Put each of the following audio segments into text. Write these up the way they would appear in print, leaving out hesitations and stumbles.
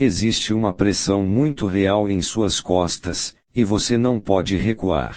Existe uma pressão muito real em suas costas, e você não pode recuar.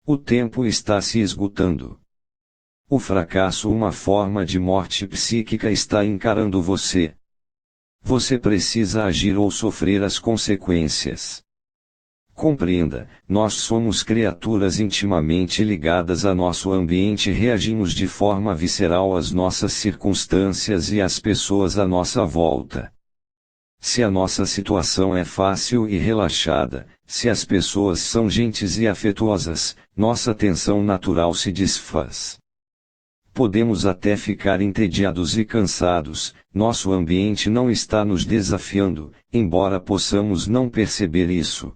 O tempo está se esgotando. O fracasso, uma forma de morte psíquica, está encarando você. Você precisa agir ou sofrer as consequências. Compreenda, nós somos criaturas intimamente ligadas a nosso ambiente e reagimos de forma visceral às nossas circunstâncias e às pessoas à nossa volta. Se a nossa situação é fácil e relaxada, se as pessoas são gentis e afetuosas, nossa tensão natural se desfaz. Podemos até ficar entediados e cansados, nosso ambiente não está nos desafiando, embora possamos não perceber isso.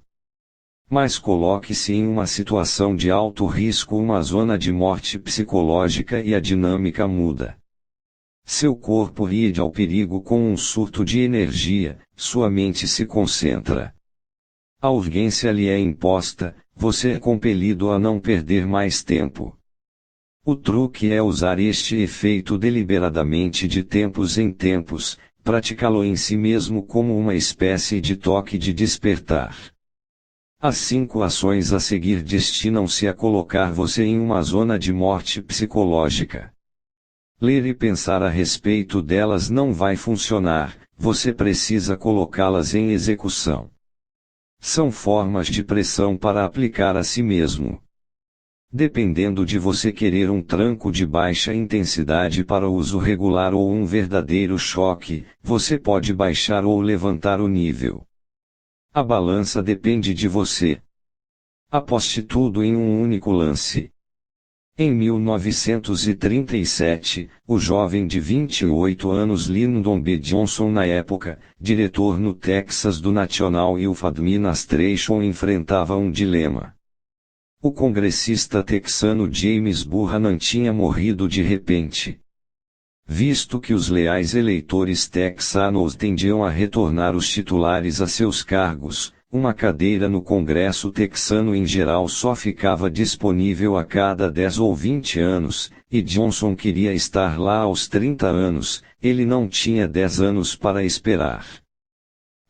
Mas coloque-se em uma situação de alto risco, uma zona de morte psicológica, e a dinâmica muda. Seu corpo reage ao perigo com um surto de energia, sua mente se concentra. A urgência lhe é imposta, você é compelido a não perder mais tempo. O truque é usar este efeito deliberadamente de tempos em tempos, praticá-lo em si mesmo como uma espécie de toque de despertar. As 5 ações a seguir destinam-se a colocar você em uma zona de morte psicológica. Ler e pensar a respeito delas não vai funcionar, você precisa colocá-las em execução. São formas de pressão para aplicar a si mesmo. Dependendo de você querer um tranco de baixa intensidade para uso regular ou um verdadeiro choque, você pode baixar ou levantar o nível. A balança depende de você. Aposte tudo em um único lance. Em 1937, o jovem de 28 anos Lyndon B. Johnson, na época, diretor no Texas do National Youth Administration, enfrentava um dilema. O congressista texano James Buchanan tinha morrido de repente. Visto que os leais eleitores texanos tendiam a retornar os titulares a seus cargos, uma cadeira no Congresso texano em geral só ficava disponível a cada 10 ou 20 anos, e Johnson queria estar lá aos 30 anos, ele não tinha 10 anos para esperar.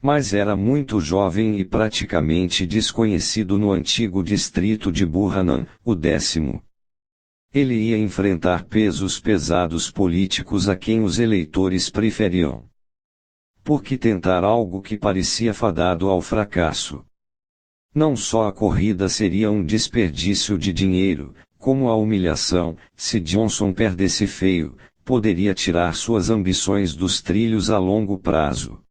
Mas era muito jovem e praticamente desconhecido no antigo distrito de Buchanan, o 10º. Ele ia enfrentar pesos pesados políticos a quem os eleitores preferiam. Por que tentar algo que parecia fadado ao fracasso? Não só a corrida seria um desperdício de dinheiro, como a humilhação, se Johnson perdesse feio, poderia tirar suas ambições dos trilhos a longo prazo.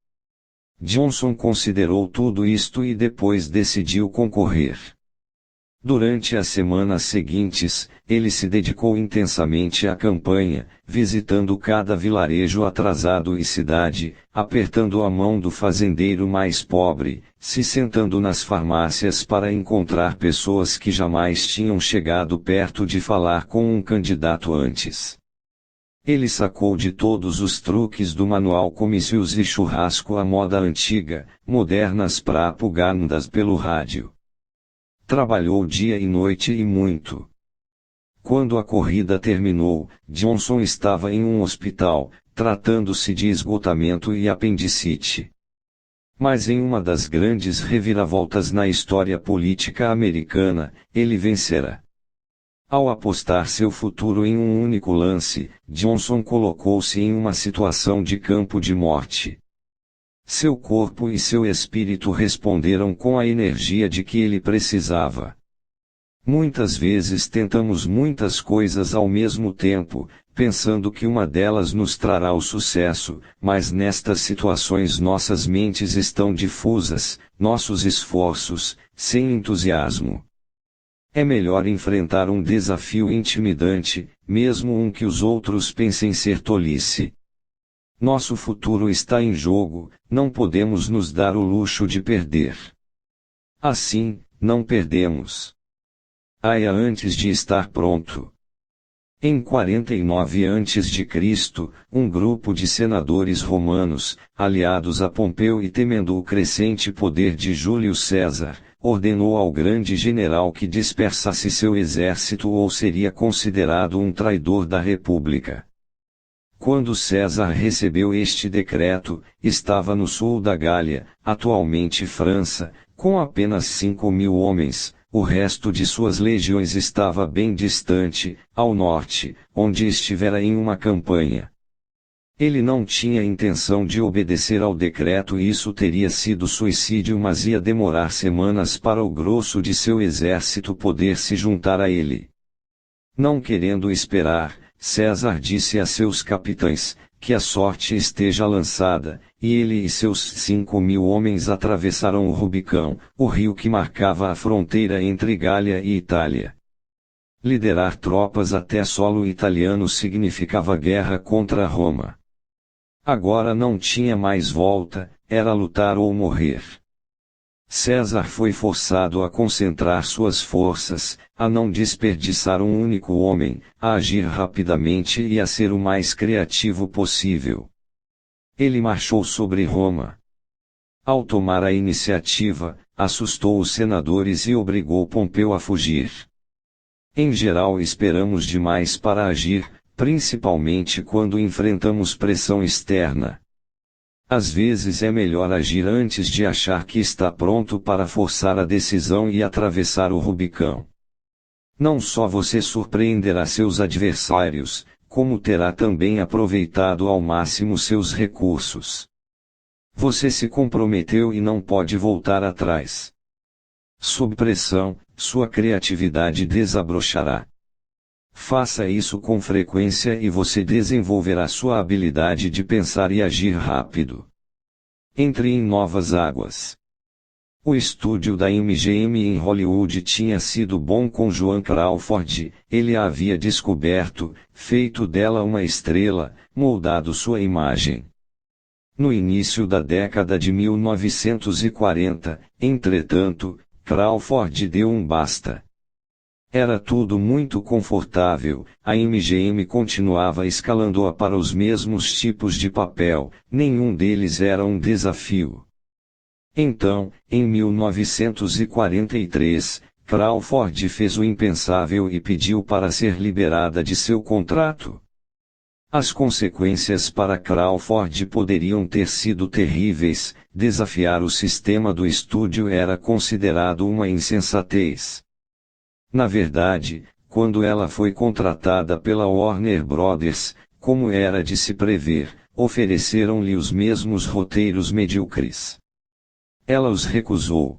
Johnson considerou tudo isto e depois decidiu concorrer. Durante as semanas seguintes, ele se dedicou intensamente à campanha, visitando cada vilarejo atrasado e cidade, apertando a mão do fazendeiro mais pobre, se sentando nas farmácias para encontrar pessoas que jamais tinham chegado perto de falar com um candidato antes. Ele sacou de todos os truques do manual comícios e churrasco à moda antiga, modernas propagandas pelo rádio. Trabalhou dia e noite e muito. Quando a corrida terminou, Johnson estava em um hospital, tratando-se de esgotamento e apendicite. Mas em uma das grandes reviravoltas na história política americana, ele vencerá. Ao apostar seu futuro em um único lance, Johnson colocou-se em uma situação de campo de morte. Seu corpo e seu espírito responderam com a energia de que ele precisava. Muitas vezes tentamos muitas coisas ao mesmo tempo, pensando que uma delas nos trará o sucesso, mas nestas situações nossas mentes estão difusas, nossos esforços, sem entusiasmo. É melhor enfrentar um desafio intimidante, mesmo um que os outros pensem ser tolice. Nosso futuro está em jogo, não podemos nos dar o luxo de perder. Assim, não perdemos. Haja antes de estar pronto. Em 49 a.C., um grupo de senadores romanos, aliados a Pompeu e temendo o crescente poder de Júlio César, ordenou ao grande general que dispersasse seu exército ou seria considerado um traidor da República. Quando César recebeu este decreto, estava no sul da Gália, atualmente França, com apenas 5.000 homens. O resto de suas legiões estava bem distante, ao norte, onde estivera em uma campanha. Ele não tinha intenção de obedecer ao decreto e isso teria sido suicídio, mas ia demorar semanas para o grosso de seu exército poder se juntar a ele. Não querendo esperar, César disse a seus capitães, que a sorte esteja lançada, e ele e seus 5.000 homens atravessaram o Rubicão, o rio que marcava a fronteira entre Gália e Itália. Liderar tropas até solo italiano significava guerra contra Roma. Agora não tinha mais volta, era lutar ou morrer. César foi forçado a concentrar suas forças, a não desperdiçar um único homem, a agir rapidamente e a ser o mais criativo possível. Ele marchou sobre Roma. Ao tomar a iniciativa, assustou os senadores e obrigou Pompeu a fugir. Em geral esperamos demais para agir, principalmente quando enfrentamos pressão externa. Às vezes é melhor agir antes de achar que está pronto para forçar a decisão e atravessar o Rubicão. Não só você surpreenderá seus adversários, como terá também aproveitado ao máximo seus recursos. Você se comprometeu e não pode voltar atrás. Sob pressão, sua criatividade desabrochará. Faça isso com frequência e você desenvolverá sua habilidade de pensar e agir rápido. Entre em novas águas. O estúdio da MGM em Hollywood tinha sido bom com Joan Crawford, ele a havia descoberto, feito dela uma estrela, moldado sua imagem. No início da década de 1940, entretanto, Crawford deu um basta. Era tudo muito confortável, a MGM continuava escalando-a para os mesmos tipos de papel, nenhum deles era um desafio. Então, em 1943, Crawford fez o impensável e pediu para ser liberada de seu contrato. As consequências para Crawford poderiam ter sido terríveis, desafiar o sistema do estúdio era considerado uma insensatez. Na verdade, quando ela foi contratada pela Warner Brothers, como era de se prever, ofereceram-lhe os mesmos roteiros medíocres. Ela os recusou.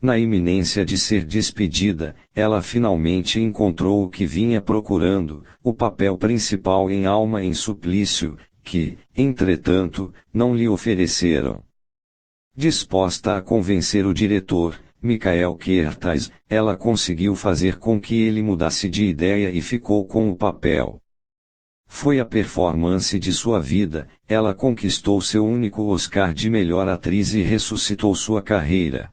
Na iminência de ser despedida, ela finalmente encontrou o que vinha procurando, o papel principal em Alma em Suplício, que, entretanto, não lhe ofereceram. Disposta a convencer o diretor, Michael Curtiz, ela conseguiu fazer com que ele mudasse de ideia e ficou com o papel. Foi a performance de sua vida, ela conquistou seu único Oscar de melhor atriz e ressuscitou sua carreira.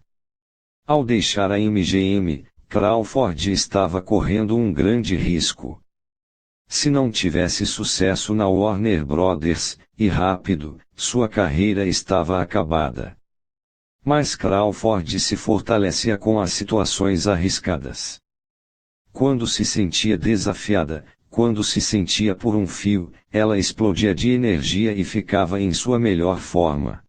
Ao deixar a MGM, Crawford estava correndo um grande risco. Se não tivesse sucesso na Warner Brothers, e rápido, sua carreira estava acabada. Mas Crawford se fortalecia com as situações arriscadas. Quando se sentia desafiada, quando se sentia por um fio, ela explodia de energia e ficava em sua melhor forma.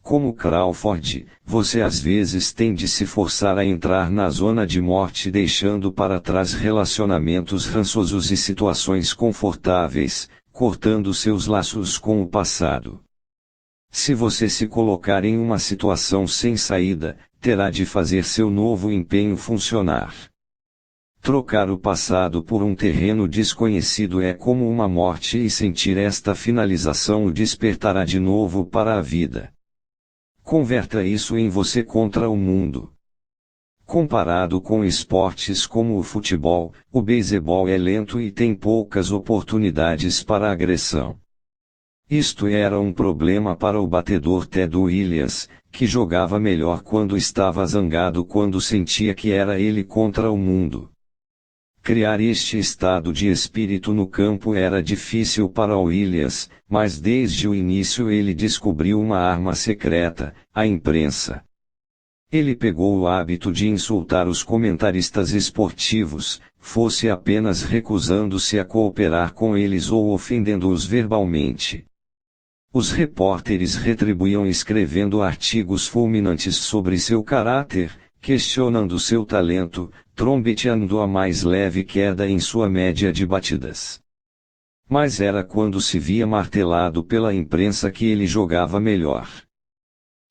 Como Crawford, você às vezes tem de se forçar a entrar na zona de morte deixando para trás relacionamentos rançosos e situações confortáveis, cortando seus laços com o passado. Se você se colocar em uma situação sem saída, terá de fazer seu novo empenho funcionar. Trocar o passado por um terreno desconhecido é como uma morte e sentir esta finalização o despertará de novo para a vida. Converta isso em você contra o mundo. Comparado com esportes como o futebol, o beisebol é lento e tem poucas oportunidades para agressão. Isto era um problema para o batedor Ted Williams, que jogava melhor quando estava zangado quando sentia que era ele contra o mundo. Criar este estado de espírito no campo era difícil para Williams, mas desde o início ele descobriu uma arma secreta, a imprensa. Ele pegou o hábito de insultar os comentaristas esportivos, fosse apenas recusando-se a cooperar com eles ou ofendendo-os verbalmente. Os repórteres retribuíam escrevendo artigos fulminantes sobre seu caráter, questionando seu talento, trombeteando a mais leve queda em sua média de batidas. Mas era quando se via martelado pela imprensa que ele jogava melhor.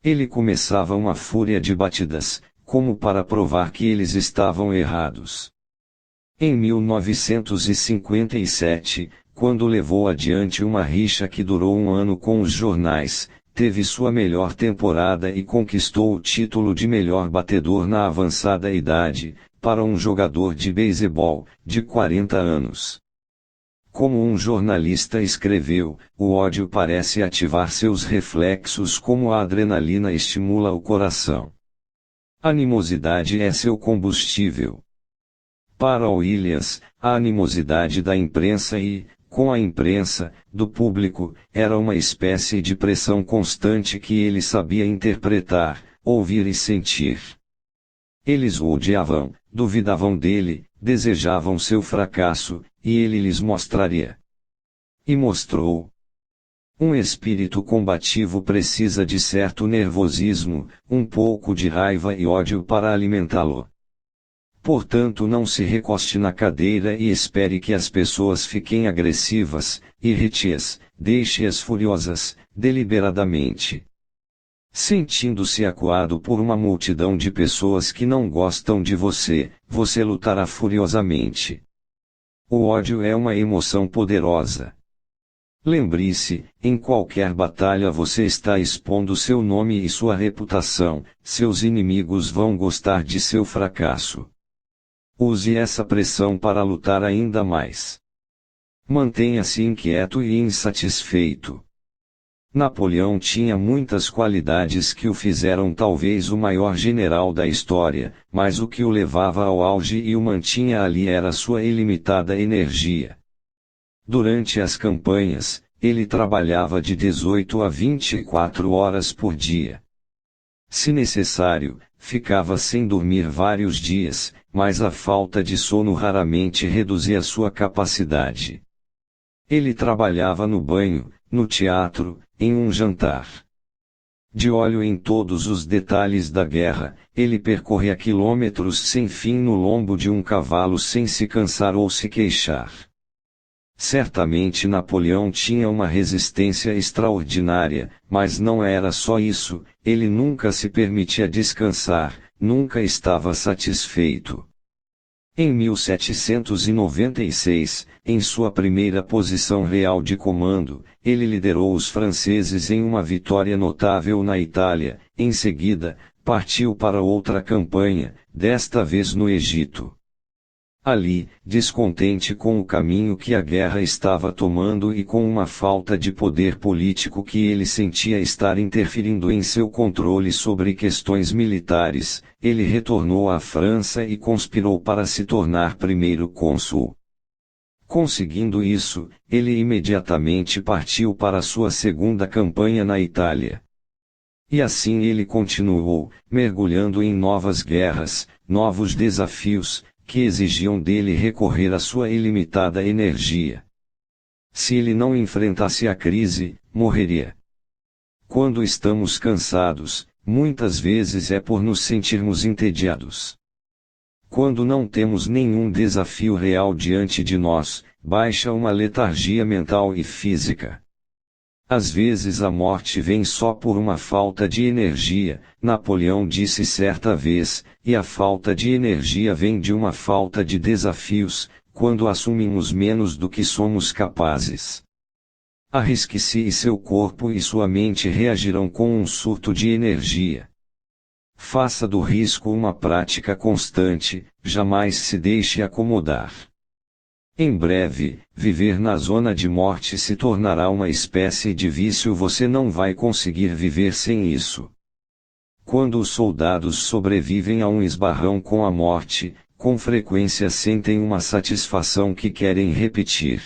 Ele começava uma fúria de batidas, como para provar que eles estavam errados. Em 1957, quando levou adiante uma rixa que durou um ano com os jornais, teve sua melhor temporada e conquistou o título de melhor batedor na avançada idade, para um jogador de beisebol, de 40 anos. Como um jornalista escreveu, o ódio parece ativar seus reflexos como a adrenalina estimula o coração. A animosidade é seu combustível. Para Williams, a animosidade da imprensa e, com a imprensa, do público, era uma espécie de pressão constante que ele sabia interpretar, ouvir e sentir. Eles o odiavam, duvidavam dele, desejavam seu fracasso, e ele lhes mostraria. E mostrou. Um espírito combativo precisa de certo nervosismo, um pouco de raiva e ódio para alimentá-lo. Portanto, não se recoste na cadeira e espere que as pessoas fiquem agressivas, irrite-as, deixe-as furiosas, deliberadamente. Sentindo-se acuado por uma multidão de pessoas que não gostam de você, você lutará furiosamente. O ódio é uma emoção poderosa. Lembre-se, em qualquer batalha você está expondo seu nome e sua reputação, seus inimigos vão gostar de seu fracasso. Use essa pressão para lutar ainda mais. Mantenha-se inquieto e insatisfeito. Napoleão tinha muitas qualidades que o fizeram talvez o maior general da história, mas o que o levava ao auge e o mantinha ali era sua ilimitada energia. Durante as campanhas, ele trabalhava de 18 a 24 horas por dia. Se necessário, ficava sem dormir vários dias, mas a falta de sono raramente reduzia sua capacidade. Ele trabalhava no banho, no teatro, em um jantar. De olho em todos os detalhes da guerra, ele percorria quilômetros sem fim no lombo de um cavalo sem se cansar ou se queixar. Certamente Napoleão tinha uma resistência extraordinária, mas não era só isso, ele nunca se permitia descansar, nunca estava satisfeito. Em 1796, em sua primeira posição real de comando, ele liderou os franceses em uma vitória notável na Itália, em seguida, partiu para outra campanha, desta vez no Egito. Ali, descontente com o caminho que a guerra estava tomando e com uma falta de poder político que ele sentia estar interferindo em seu controle sobre questões militares, ele retornou à França e conspirou para se tornar primeiro cônsul. Conseguindo isso, ele imediatamente partiu para sua segunda campanha na Itália. E assim ele continuou, mergulhando em novas guerras, novos desafios, que exigiam dele recorrer à sua ilimitada energia. Se ele não enfrentasse a crise, morreria. Quando estamos cansados, muitas vezes é por nos sentirmos entediados. Quando não temos nenhum desafio real diante de nós, baixa uma letargia mental e física. Às vezes a morte vem só por uma falta de energia, Napoleão disse certa vez, e a falta de energia vem de uma falta de desafios, quando assumimos menos do que somos capazes. Arrisque-se e seu corpo e sua mente reagirão com um surto de energia. Faça do risco uma prática constante, jamais se deixe acomodar. Em breve, viver na zona de morte se tornará uma espécie de vício, você não vai conseguir viver sem isso. Quando os soldados sobrevivem a um esbarrão com a morte, com frequência sentem uma satisfação que querem repetir.